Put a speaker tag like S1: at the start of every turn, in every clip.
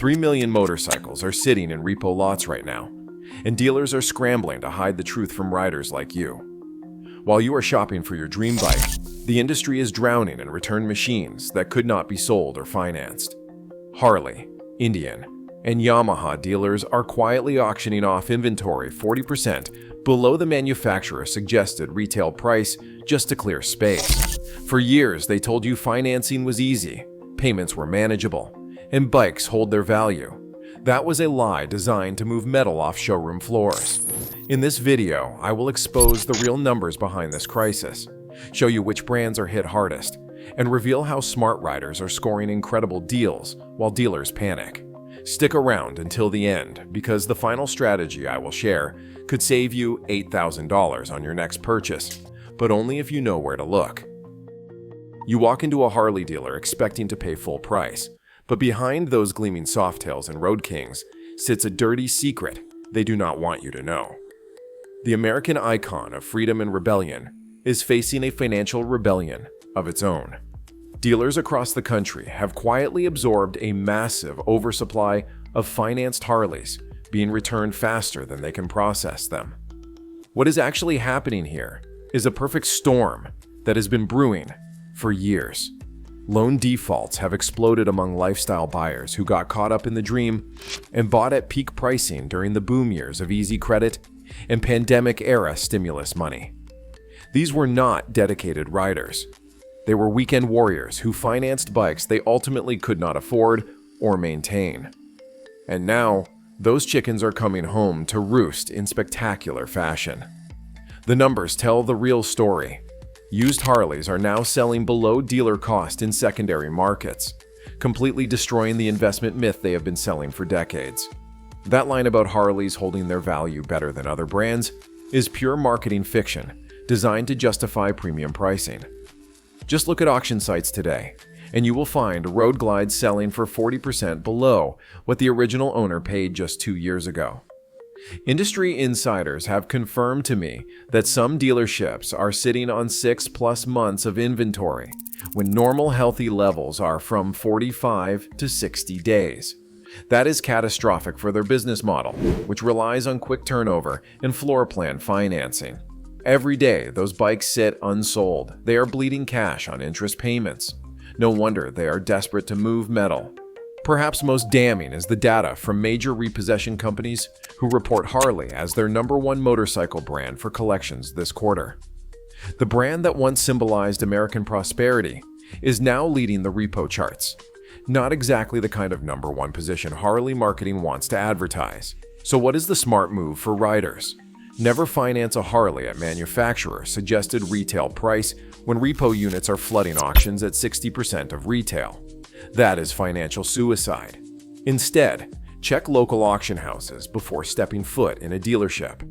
S1: 3 million motorcycles are sitting in repo lots right now, and dealers are scrambling to hide the truth from riders like you. While you are shopping for your dream bike, the industry is drowning in returned machines that could not be sold or financed. Harley, Indian, and Yamaha dealers are quietly auctioning off inventory 40% below the manufacturer's suggested retail price just to clear space. For years, they told you financing was easy, payments were manageable, and bikes hold their value. That was a lie designed to move metal off showroom floors. In this video, I will expose the real numbers behind this crisis, show you which brands are hit hardest, and reveal how smart riders are scoring incredible deals while dealers panic. Stick around until the end, because the final strategy I will share could save you $8,000 on your next purchase, but only if you know where to look. You walk into a Harley dealer expecting to pay full price, but behind those gleaming softails and road kings sits a dirty secret they do not want you to know. The American icon of freedom and rebellion is facing a financial rebellion of its own. Dealers across the country have quietly absorbed a massive oversupply of financed Harleys, being returned faster than they can process them. What is actually happening here is a perfect storm that has been brewing for years. Loan defaults have exploded among lifestyle buyers who got caught up in the dream and bought at peak pricing during the boom years of easy credit and pandemic-era stimulus money. These were not dedicated riders. They were weekend warriors who financed bikes they ultimately could not afford or maintain. And now, those chickens are coming home to roost in spectacular fashion. The numbers tell the real story. Used Harleys are now selling below dealer cost in secondary markets, completely destroying the investment myth they have been selling for decades. That line about Harleys holding their value better than other brands is pure marketing fiction designed to justify premium pricing. Just look at auction sites today, and you will find road glides selling for 40% below what the original owner paid just 2 years ago. Industry insiders have confirmed to me that some dealerships are sitting on 6+ months of inventory, when normal healthy levels are from 45 to 60 days. That is catastrophic for their business model, which relies on quick turnover and floor plan financing. Every day, those bikes sit unsold. They are bleeding cash on interest payments. No wonder they are desperate to move metal. Perhaps most damning is the data from major repossession companies who report Harley as their #1 motorcycle brand for collections this quarter. The brand that once symbolized American prosperity is now leading the repo charts. Not exactly the kind of #1 position Harley marketing wants to advertise. So what is the smart move for riders? Never finance a Harley at manufacturer suggested retail price when repo units are flooding auctions at 60% of retail. That is financial suicide. Instead, check local auction houses before stepping foot in a dealership.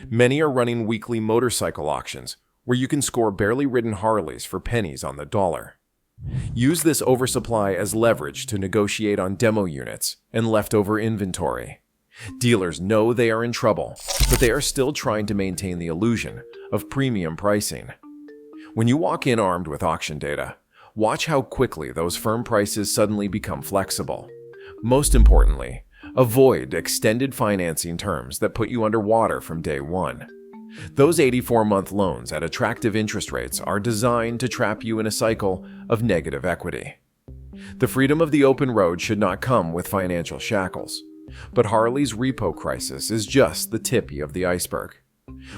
S1: Many are running weekly motorcycle auctions where you can score barely ridden Harleys for pennies on the dollar. Use this oversupply as leverage to negotiate on demo units and leftover inventory. Dealers know they are in trouble, but they are still trying to maintain the illusion of premium pricing. When you walk in armed with auction data, watch how quickly those firm prices suddenly become flexible. Most importantly, avoid extended financing terms that put you underwater from day one. Those 84-month loans at attractive interest rates are designed to trap you in a cycle of negative equity. The freedom of the open road should not come with financial shackles, but Harley's repo crisis is just the tip of the iceberg.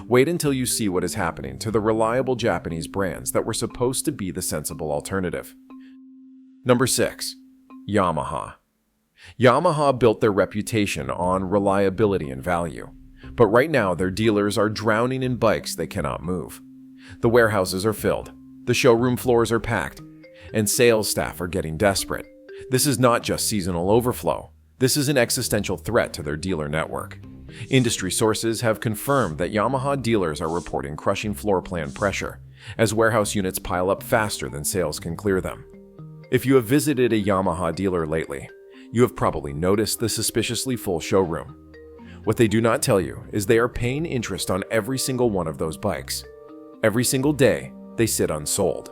S1: Wait until you see what is happening to the reliable Japanese brands that were supposed to be the sensible alternative. Number 6. Yamaha. Yamaha built their reputation on reliability and value, but right now their dealers are drowning in bikes they cannot move. The warehouses are filled, the showroom floors are packed, and sales staff are getting desperate. This is not just seasonal overflow. This is an existential threat to their dealer network. Industry sources have confirmed that Yamaha dealers are reporting crushing floor plan pressure as warehouse units pile up faster than sales can clear them. If you have visited a Yamaha dealer lately, you have probably noticed the suspiciously full showroom. What they do not tell you is they are paying interest on every single one of those bikes. Every single day, they sit unsold.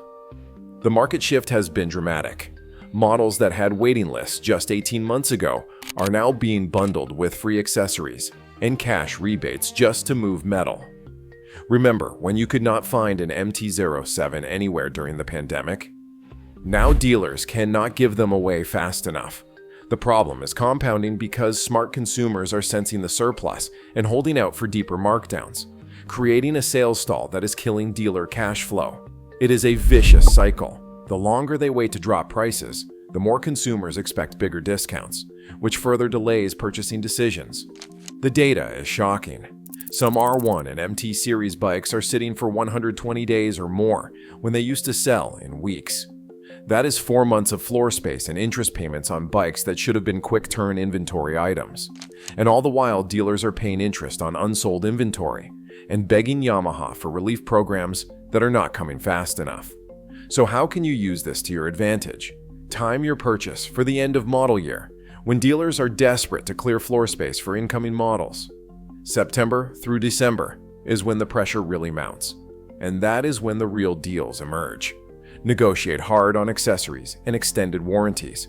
S1: The market shift has been dramatic. Models that had waiting lists just 18 months ago are now being bundled with free accessories and cash rebates just to move metal. Remember when you could not find an MT-07 anywhere during the pandemic? Now dealers cannot give them away fast enough. The problem is compounding because smart consumers are sensing the surplus and holding out for deeper markdowns, creating a sales stall that is killing dealer cash flow. It is a vicious cycle. The longer they wait to drop prices, the more consumers expect bigger discounts, which further delays purchasing decisions. The data is shocking. Some R1 and MT series bikes are sitting for 120 days or more when they used to sell in weeks. That is 4 months of floor space and interest payments on bikes that should have been quick-turn inventory items. And all the while, dealers are paying interest on unsold inventory and begging Yamaha for relief programs that are not coming fast enough. So how can you use this to your advantage? Time your purchase for the end of model year, when dealers are desperate to clear floor space for incoming models. September through December is when the pressure really mounts, and that is when the real deals emerge. Negotiate hard on accessories and extended warranties.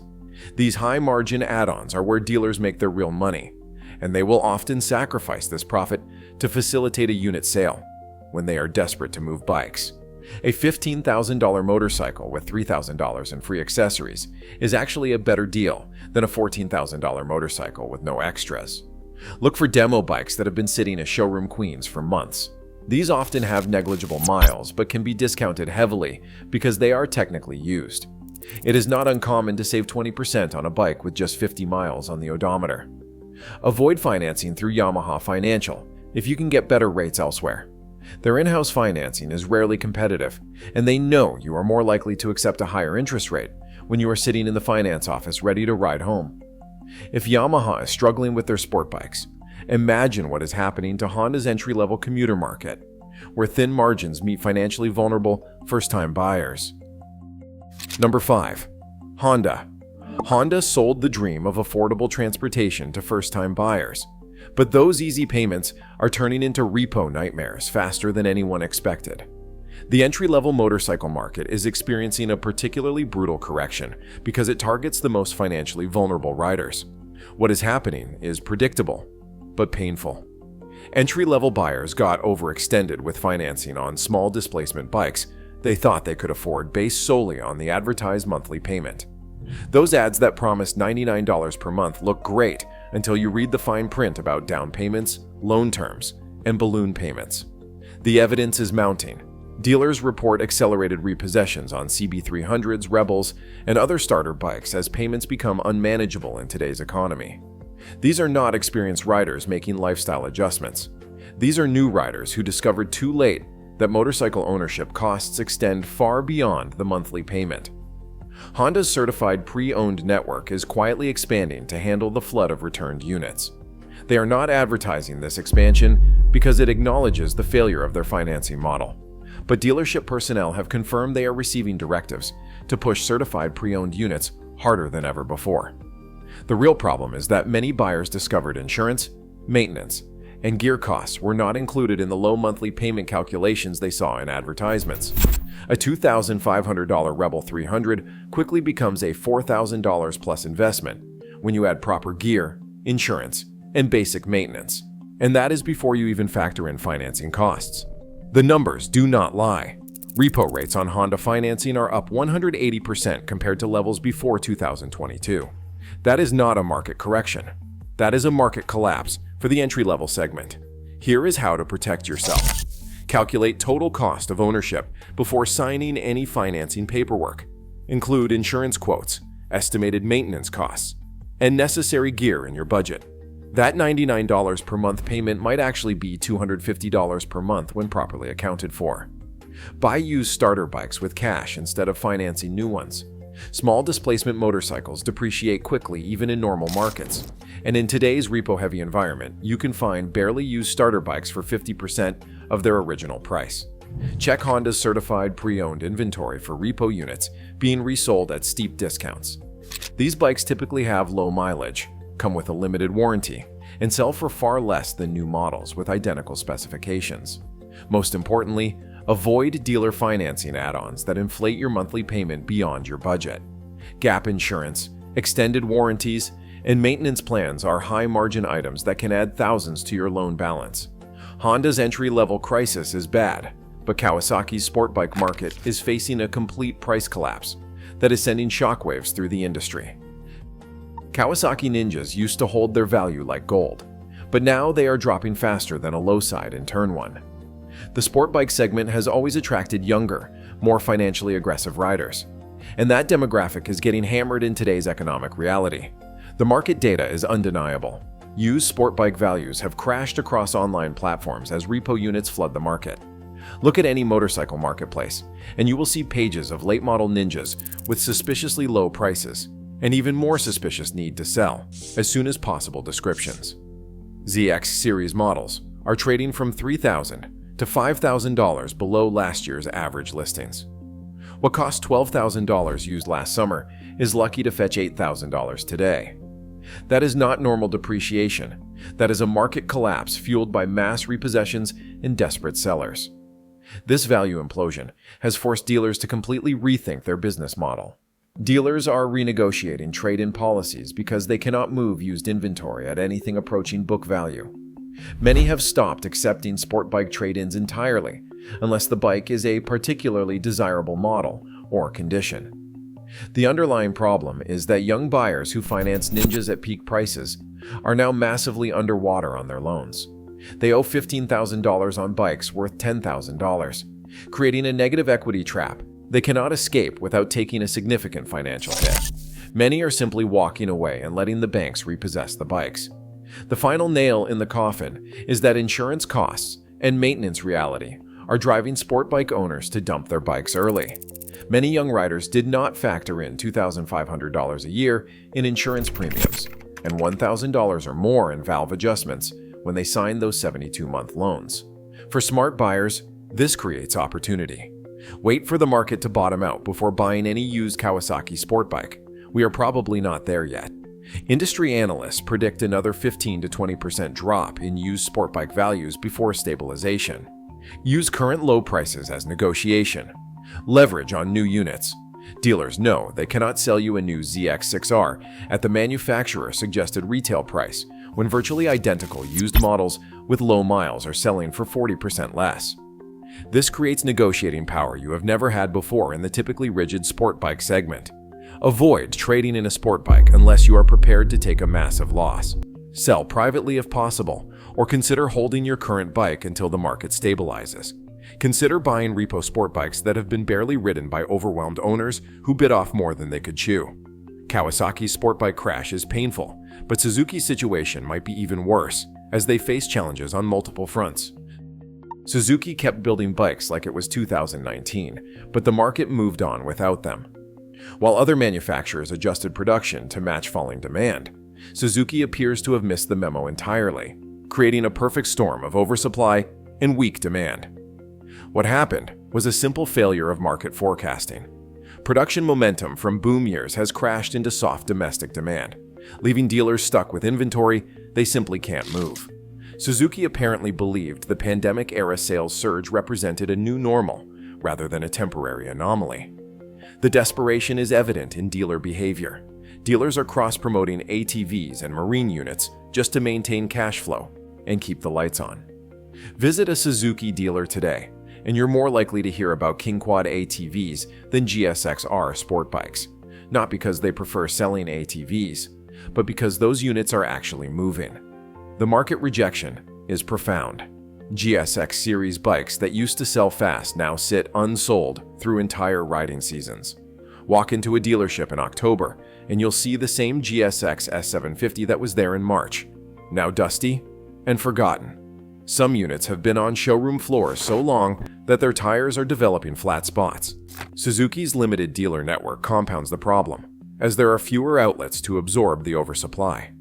S1: These high-margin add-ons are where dealers make their real money, and they will often sacrifice this profit to facilitate a unit sale when they are desperate to move bikes. A $15,000 motorcycle with $3,000 in free accessories is actually a better deal than a $14,000 motorcycle with no extras. Look for demo bikes that have been sitting as showroom queens for months. These often have negligible miles but can be discounted heavily because they are technically used. It is not uncommon to save 20% on a bike with just 50 miles on the odometer. Avoid financing through Yamaha Financial if you can get better rates elsewhere. Their in-house financing is rarely competitive, and they know you are more likely to accept a higher interest rate when you are sitting in the finance office ready to ride home. If Yamaha is struggling with their sport bikes, imagine what is happening to Honda's entry-level commuter market, where thin margins meet financially vulnerable first-time buyers. Number 5. Honda. Honda sold the dream of affordable transportation to first-time buyers. But those easy payments are turning into repo nightmares faster than anyone expected. The entry-level motorcycle market is experiencing a particularly brutal correction because it targets the most financially vulnerable riders. What is happening is predictable, but painful. Entry-level buyers got overextended with financing on small displacement bikes they thought they could afford based solely on the advertised monthly payment. Those ads that promised $99 per month look great until you read the fine print about down payments, loan terms, and balloon payments. The evidence is mounting. Dealers report accelerated repossessions on CB300s, Rebels, and other starter bikes as payments become unmanageable in today's economy. These are not experienced riders making lifestyle adjustments. These are new riders who discovered too late that motorcycle ownership costs extend far beyond the monthly payment. Honda's certified pre-owned network is quietly expanding to handle the flood of returned units. They are not advertising this expansion because it acknowledges the failure of their financing model. But dealership personnel have confirmed they are receiving directives to push certified pre-owned units harder than ever before. The real problem is that many buyers discovered insurance, maintenance, and gear costs were not included in the low monthly payment calculations they saw in advertisements. A $2,500 Rebel 300 quickly becomes a $4,000 plus investment when you add proper gear, insurance, and basic maintenance. And that is before you even factor in financing costs. The numbers do not lie. Repo rates on Honda financing are up 180% compared to levels before 2022. That is not a market correction. That is a market collapse for the entry-level segment. Here is how to protect yourself. Calculate total cost of ownership before signing any financing paperwork. Include insurance quotes, estimated maintenance costs, and necessary gear in your budget. That $99 per month payment might actually be $250 per month when properly accounted for. Buy used starter bikes with cash instead of financing new ones. Small displacement motorcycles depreciate quickly even in normal markets. And in today's repo-heavy environment, you can find barely used starter bikes for 50% of their original price. Check Honda's certified pre-owned inventory for repo units being resold at steep discounts. These bikes typically have low mileage, come with a limited warranty, and sell for far less than new models with identical specifications. Most importantly, avoid dealer financing add-ons that inflate your monthly payment beyond your budget. Gap insurance, extended warranties, And maintenance plans are high-margin items that can add thousands to your loan balance. Honda's entry-level crisis is bad, but Kawasaki's sport bike market is facing a complete price collapse that is sending shockwaves through the industry. Kawasaki Ninjas used to hold their value like gold, but now they are dropping faster than a low side in turn one. The sport bike segment has always attracted younger, more financially aggressive riders, and that demographic is getting hammered in today's economic reality. The market data is undeniable. Used sport bike values have crashed across online platforms as repo units flood the market. Look at any motorcycle marketplace, and you will see pages of late-model Ninjas with suspiciously low prices, and even more suspicious need to sell as soon as possible descriptions. ZX series models are trading from $3,000 to $5,000 below last year's average listings. What cost $12,000 used last summer is lucky to fetch $8,000 today. That is not normal depreciation. That is a market collapse fueled by mass repossessions and desperate sellers. This value implosion has forced dealers to completely rethink their business model. Dealers are renegotiating trade-in policies because they cannot move used inventory at anything approaching book value. Many have stopped accepting sport bike trade-ins entirely, unless the bike is a particularly desirable model or condition. The underlying problem is that young buyers who finance Ninjas at peak prices are now massively underwater on their loans. They owe $15,000 on bikes worth $10,000, creating a negative equity trap they cannot escape without taking a significant financial hit. Many are simply walking away and letting the banks repossess the bikes. The final nail in the coffin is that insurance costs and maintenance reality are driving sport bike owners to dump their bikes early. Many young riders did not factor in $2,500 a year in insurance premiums and $1,000 or more in valve adjustments when they signed those 72-month loans. For smart buyers, this creates opportunity. Wait for the market to bottom out before buying any used Kawasaki sport bike. We are probably not there yet. Industry analysts predict another 15 to 20% drop in used sport bike values before stabilization. Use current low prices as negotiation. Leverage on new units. Dealers know they cannot sell you a new ZX6R at the manufacturer's suggested retail price when virtually identical used models with low miles are selling for 40% less. This creates negotiating power you have never had before in the typically rigid sport bike segment. Avoid trading in a sport bike unless you are prepared to take a massive loss. Sell privately if possible, or consider holding your current bike until the market stabilizes. Consider buying repo sport bikes that have been barely ridden by overwhelmed owners who bit off more than they could chew. Kawasaki's sport bike crash is painful, but Suzuki's situation might be even worse as they face challenges on multiple fronts. Suzuki kept building bikes like it was 2019, but the market moved on without them. While other manufacturers adjusted production to match falling demand, Suzuki appears to have missed the memo entirely, creating a perfect storm of oversupply and weak demand. What happened was a simple failure of market forecasting. Production momentum from boom years has crashed into soft domestic demand, leaving dealers stuck with inventory they simply can't move. Suzuki apparently believed the pandemic-era sales surge represented a new normal rather than a temporary anomaly. The desperation is evident in dealer behavior. Dealers are cross-promoting ATVs and marine units just to maintain cash flow and keep the lights on. Visit a Suzuki dealer today, and you're more likely to hear about King Quad ATVs than GSX-R sport bikes, not because they prefer selling ATVs, but because those units are actually moving. The market rejection is profound. GSX series bikes that used to sell fast now sit unsold through entire riding seasons. Walk into a dealership in October and you'll see the same GSX S750 that was there in March, now dusty and forgotten. Some units have been on showroom floors so long that their tires are developing flat spots. Suzuki's limited dealer network compounds the problem, as there are fewer outlets to absorb the oversupply.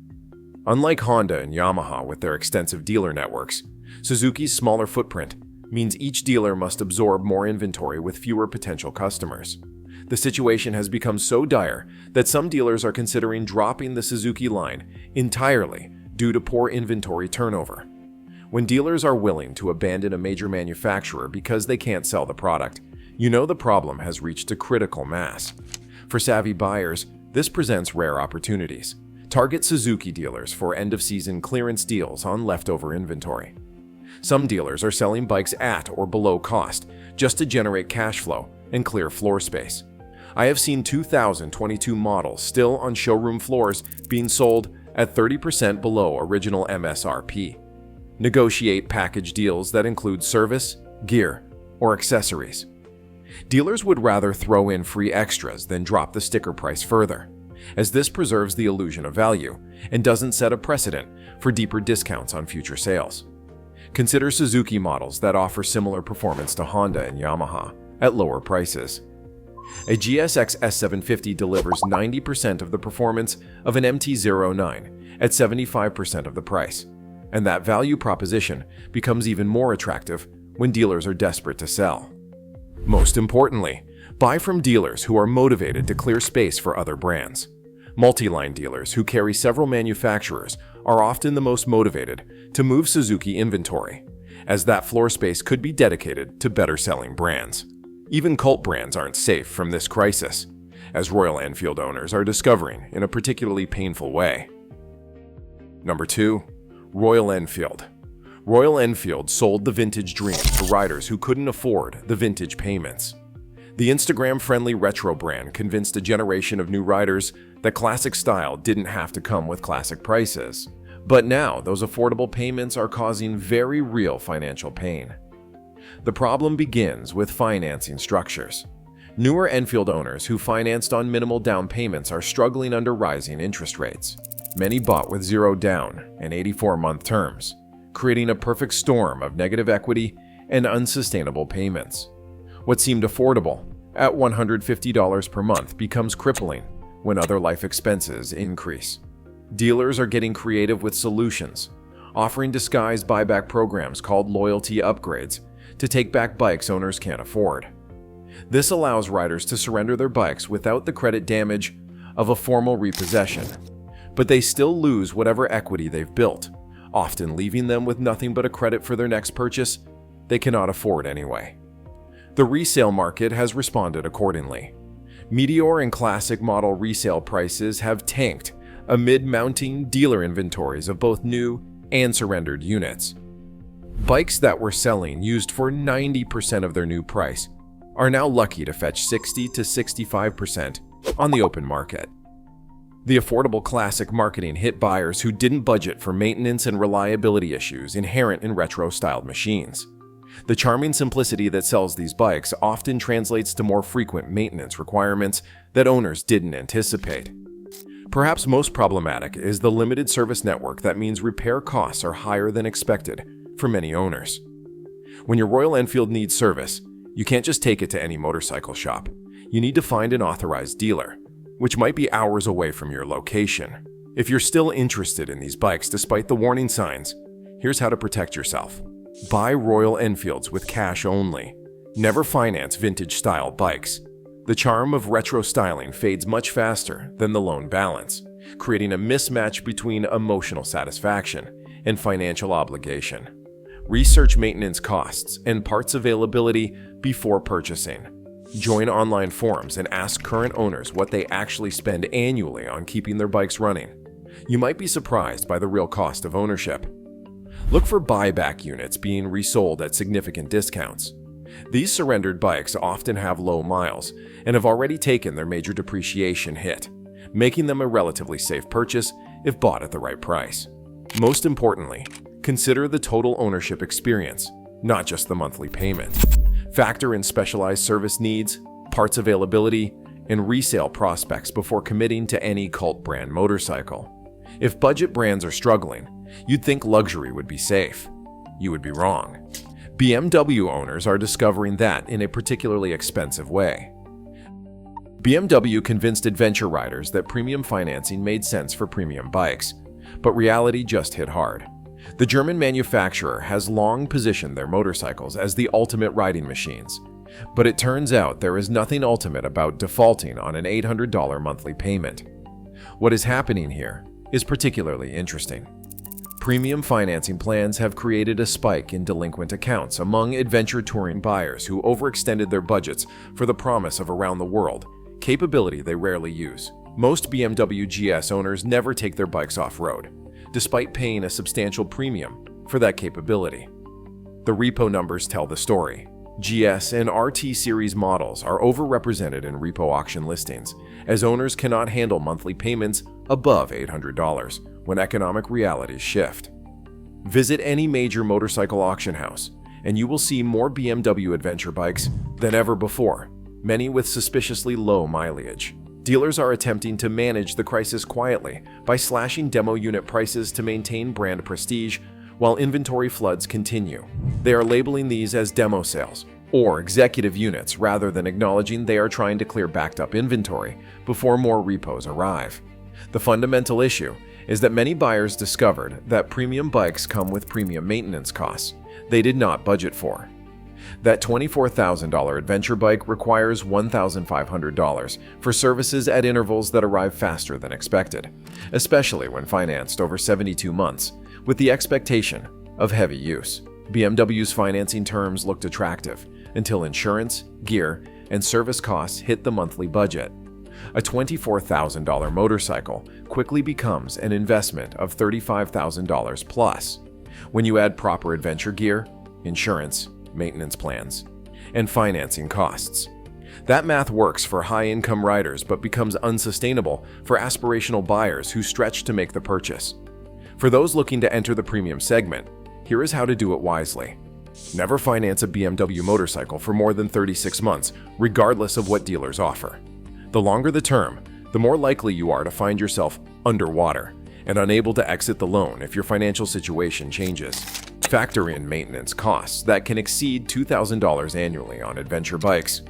S1: Unlike Honda and Yamaha with their extensive dealer networks, Suzuki's smaller footprint means each dealer must absorb more inventory with fewer potential customers. The situation has become so dire that some dealers are considering dropping the Suzuki line entirely due to poor inventory turnover. When dealers are willing to abandon a major manufacturer because they can't sell the product, you know the problem has reached a critical mass. For savvy buyers, this presents rare opportunities. Target Suzuki dealers for end-of-season clearance deals on leftover inventory. Some dealers are selling bikes at or below cost just to generate cash flow and clear floor space. I have seen 2022 models still on showroom floors being sold at 30% below original MSRP. Negotiate package deals that include service, gear, or accessories. Dealers would rather throw in free extras than drop the sticker price further, as this preserves the illusion of value and doesn't set a precedent for deeper discounts on future sales. Consider Suzuki models that offer similar performance to Honda and Yamaha at lower prices. A GSX S750 delivers 90% of the performance of an MT-09 at 75% of the price, and that value proposition becomes even more attractive when dealers are desperate to sell. Most importantly, buy from dealers who are motivated to clear space for other brands. Multi-line dealers who carry several manufacturers are often the most motivated to move Suzuki inventory, as that floor space could be dedicated to better-selling brands. Even cult brands aren't safe from this crisis, as Royal Enfield owners are discovering in a particularly painful way. Number 2. Royal Enfield. Royal Enfield sold the vintage dream to riders who couldn't afford the vintage payments. The Instagram-friendly retro brand convinced a generation of new riders that classic style didn't have to come with classic prices. But now, those affordable payments are causing very real financial pain. The problem begins with financing structures. Newer Enfield owners who financed on minimal down payments are struggling under rising interest rates. Many bought with 0 down and 84-month terms, creating a perfect storm of negative equity and unsustainable payments. What seemed affordable at $150 per month becomes crippling when other life expenses increase. Dealers are getting creative with solutions, offering disguised buyback programs called loyalty upgrades to take back bikes owners can't afford. This allows riders to surrender their bikes without the credit damage of a formal repossession, but they still lose whatever equity they've built, often leaving them with nothing but a credit for their next purchase they cannot afford anyway. The resale market has responded accordingly. Meteor and classic model resale prices have tanked amid mounting dealer inventories of both new and surrendered units. Bikes that were selling used for 90% of their new price are now lucky to fetch 60 to 65% on the open market. The affordable classic marketing hit buyers who didn't budget for maintenance and reliability issues inherent in retro-styled machines. The charming simplicity that sells these bikes often translates to more frequent maintenance requirements that owners didn't anticipate. Perhaps most problematic is the limited service network that means repair costs are higher than expected for many owners. When your Royal Enfield needs service, you can't just take it to any motorcycle shop. You need to find an authorized dealer, which might be hours away from your location. If you're still interested in these bikes despite the warning signs, here's how to protect yourself. Buy Royal Enfields with cash only. Never finance vintage-style bikes. The charm of retro styling fades much faster than the loan balance, creating a mismatch between emotional satisfaction and financial obligation. Research maintenance costs and parts availability before purchasing. Join online forums and ask current owners what they actually spend annually on keeping their bikes running. You might be surprised by the real cost of ownership. Look for buyback units being resold at significant discounts. These surrendered bikes often have low miles and have already taken their major depreciation hit, making them a relatively safe purchase if bought at the right price. Most importantly, consider the total ownership experience, not just the monthly payment. Factor in specialized service needs, parts availability, and resale prospects before committing to any cult brand motorcycle. If budget brands are struggling, you'd think luxury would be safe. You would be wrong. BMW owners are discovering that in a particularly expensive way. BMW convinced adventure riders that premium financing made sense for premium bikes, but reality just hit hard. The German manufacturer has long positioned their motorcycles as the ultimate riding machines, but it turns out there is nothing ultimate about defaulting on an $800 monthly payment. What is happening here is particularly interesting. Premium financing plans have created a spike in delinquent accounts among adventure touring buyers who overextended their budgets for the promise of around the world, capability they rarely use. Most BMW GS owners never take their bikes off-road, despite paying a substantial premium for that capability. The repo numbers tell the story. GS and RT series models are overrepresented in repo auction listings, as owners cannot handle monthly payments above $800 when economic realities shift. Visit any major motorcycle auction house, and you will see more BMW adventure bikes than ever before, many with suspiciously low mileage. Dealers are attempting to manage the crisis quietly by slashing demo unit prices to maintain brand prestige while inventory floods continue. They are labeling these as demo sales or executive units rather than acknowledging they are trying to clear backed up inventory before more repos arrive. The fundamental issue is that many buyers discovered that premium bikes come with premium maintenance costs they did not budget for. That $24,000 adventure bike requires $1,500 for services at intervals that arrive faster than expected, especially when financed over 72 months, with the expectation of heavy use. BMW's financing terms looked attractive until insurance, gear, and service costs hit the monthly budget. A $24,000 motorcycle quickly becomes an investment of $35,000 plus. When you add proper adventure gear, insurance, maintenance plans, and financing costs. That math works for high-income riders but becomes unsustainable for aspirational buyers who stretch to make the purchase. For those looking to enter the premium segment, here is how to do it wisely. Never finance a BMW motorcycle for more than 36 months, regardless of what dealers offer. The longer the term, the more likely you are to find yourself underwater and unable to exit the loan if your financial situation changes. Factor in maintenance costs that can exceed $2,000 annually on adventure bikes.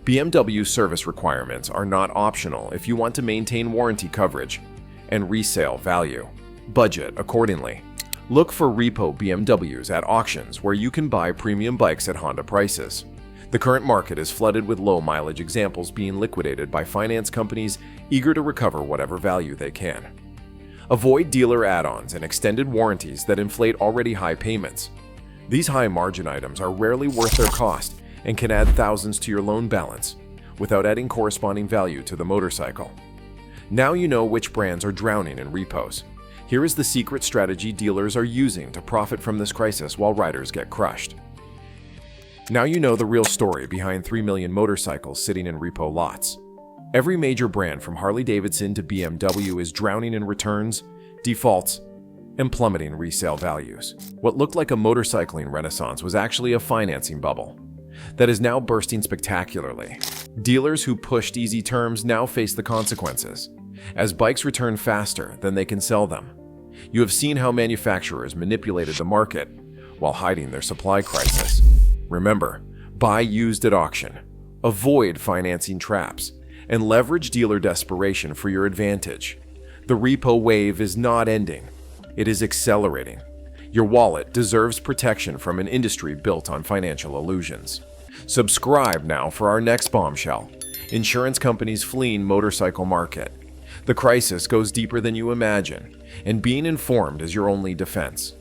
S1: BMW service requirements are not optional if you want to maintain warranty coverage and resale value. Budget accordingly. Look for repo BMWs at auctions where you can buy premium bikes at Honda prices. The current market is flooded with low-mileage examples being liquidated by finance companies eager to recover whatever value they can. Avoid dealer add-ons and extended warranties that inflate already high payments. These high-margin items are rarely worth their cost and can add thousands to your loan balance without adding corresponding value to the motorcycle. Now you know which brands are drowning in repos. Here is the secret strategy dealers are using to profit from this crisis while riders get crushed. Now you know the real story behind 3 million motorcycles sitting in repo lots. Every major brand from Harley-Davidson to BMW is drowning in returns, defaults, and plummeting resale values. What looked like a motorcycling renaissance was actually a financing bubble that is now bursting spectacularly. Dealers who pushed easy terms now face the consequences, as bikes return faster than they can sell them. You have seen how manufacturers manipulated the market while hiding their supply crisis. Remember, buy used at auction, avoid financing traps, and leverage dealer desperation for your advantage. The repo wave is not ending. It is accelerating. Your wallet deserves protection from an industry built on financial illusions. Subscribe now for our next bombshell. Insurance companies fleeing motorcycle market. The crisis goes deeper than you imagine, and being informed is your only defense.